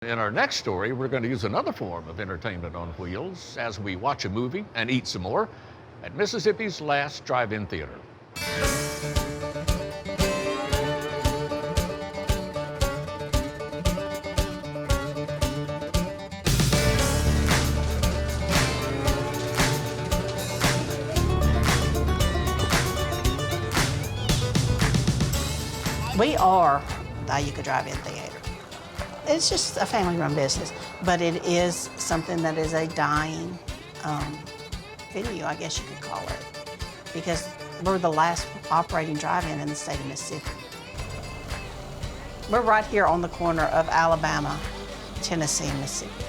In our next story, we're going to use another form of entertainment on wheels as we watch a movie and eat some more at Mississippi's last drive-in theater. We are the Iuka Drive-In Theater. It's just a family-run business, but it is something that is a dying venue, I guess you could call it, because we're the last operating drive-in in the state of Mississippi. We're right here on the corner of Alabama, Tennessee, and Mississippi.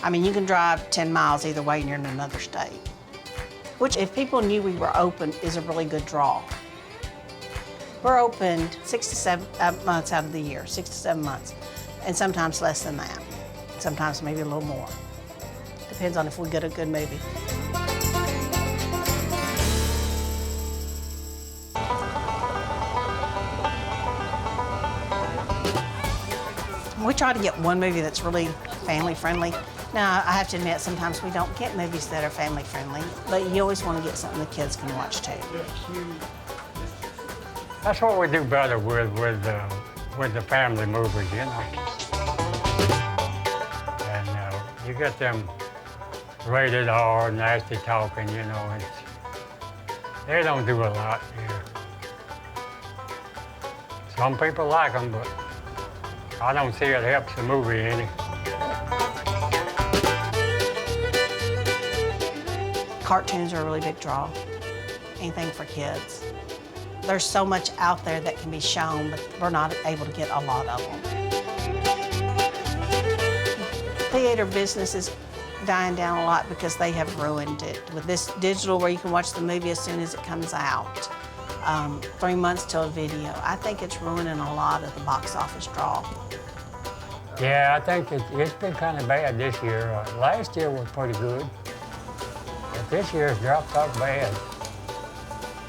I mean, you can drive 10 miles either way and you're in another state, which if people knew we were open is a really good draw. We're open 6 to 7 months out of the year, 6 to 7 months, and sometimes less than that. Sometimes maybe a little more. Depends on if we get a good movie. We try to get one movie that's really family friendly. Now, I have to admit, sometimes we don't get movies that are family friendly, but you always want to get something the kids can watch too. That's what we do better with the family movies, you know. And you get them rated R, nasty talking, you know. They don't do a lot here. Some people like them, but I don't see it helps the movie any. Cartoons are a really big draw. Anything for kids. There's so much out there that can be shown, but we're not able to get a lot of them. Theater business is dying down a lot because they have ruined it. With this digital where you can watch the movie as soon as it comes out, 3 months till a video, I think it's ruining a lot of the box office draw. Yeah, I think it's been kind of bad this year. Last year was pretty good, but this year's dropped off bad.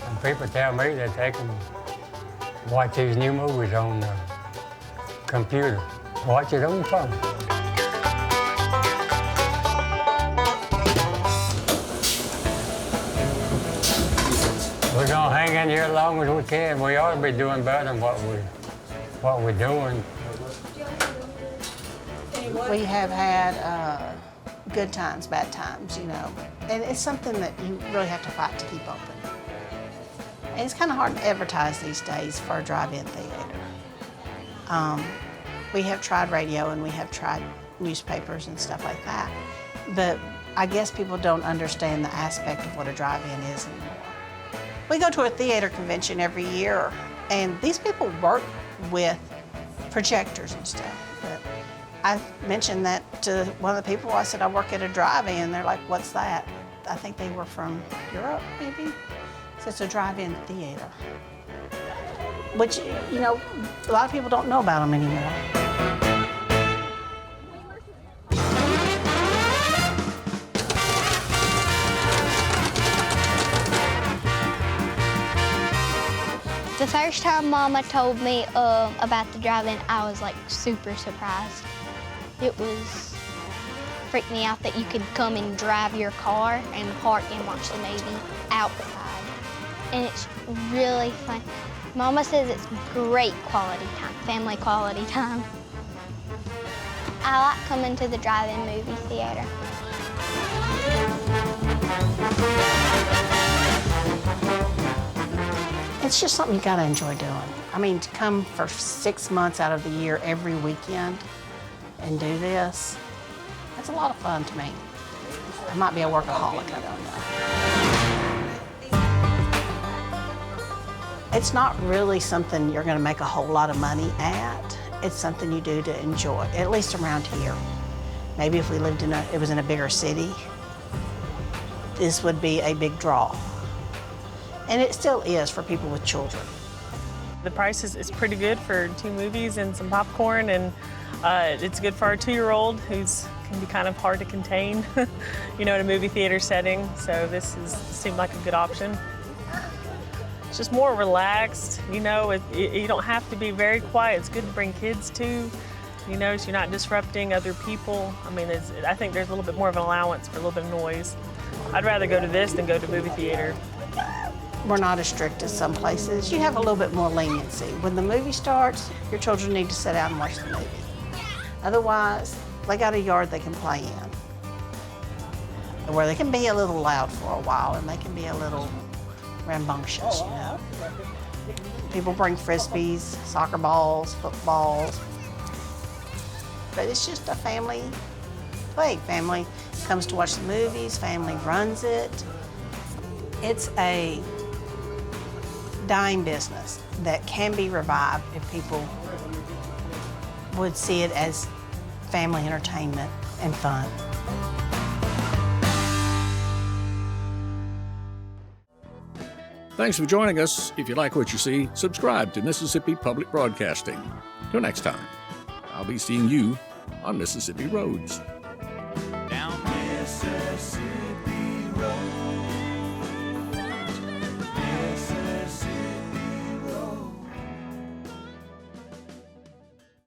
And people tell me that they can watch these new movies on the computer. Watch it on the phone. We're gonna hang in here as long as we can. We ought to be doing better than what we're doing. We have had good times, bad times, you know. And it's something that you really have to fight to keep open. And it's kind of hard to advertise these days for a drive-in theater. We have tried radio and we have tried newspapers and stuff like that. But I guess people don't understand the aspect of what a drive-in is anymore. We go to a theater convention every year, and these people work with projectors and stuff. But I mentioned that to one of the people. I said, I work at a drive-in. They're like, what's that? I think they were from Europe, maybe. So it's a drive-in theater, which, you know, a lot of people don't know about them anymore. The first time Mama told me about the drive-in, I was like super surprised. It was freaked me out that you could come and drive your car and park and watch the movie outside. And it's really fun. Mama says it's great quality time, family quality time. I like coming to the drive-in movie theater. It's just something you gotta enjoy doing. I mean, to come for 6 months out of the year every weekend and do this, that's a lot of fun to me. I might be a workaholic, I don't know. It's not really something you're gonna make a whole lot of money at. It's something you do to enjoy, at least around here. Maybe if we lived it was in a bigger city, this would be a big draw. And it still is for people with children. The price is pretty good for 2 movies and some popcorn, and it's good for our 2-year-old who's can be kind of hard to contain, you know, in a movie theater setting. So this seemed like a good option. It's just more relaxed, you know. You don't have to be very quiet. It's good to bring kids too. you know, so you're not disrupting other people. I mean, I think there's a little bit more of an allowance for a little bit of noise. I'd rather go to this than go to movie theater. We're not as strict as some places. You have a little bit more leniency. When the movie starts, your children need to sit out and watch the movie. Otherwise, they got a yard they can play in, where they can be a little loud for a while and they can be a little rambunctious, you know. People bring frisbees, soccer balls, footballs, but it's just a family thing. Family comes to watch the movies, family runs it. It's a dying business that can be revived if people would see it as family entertainment and fun. Thanks for joining us. If you like what you see, subscribe to Mississippi Public Broadcasting. Till next time, I'll be seeing you on Mississippi Roads.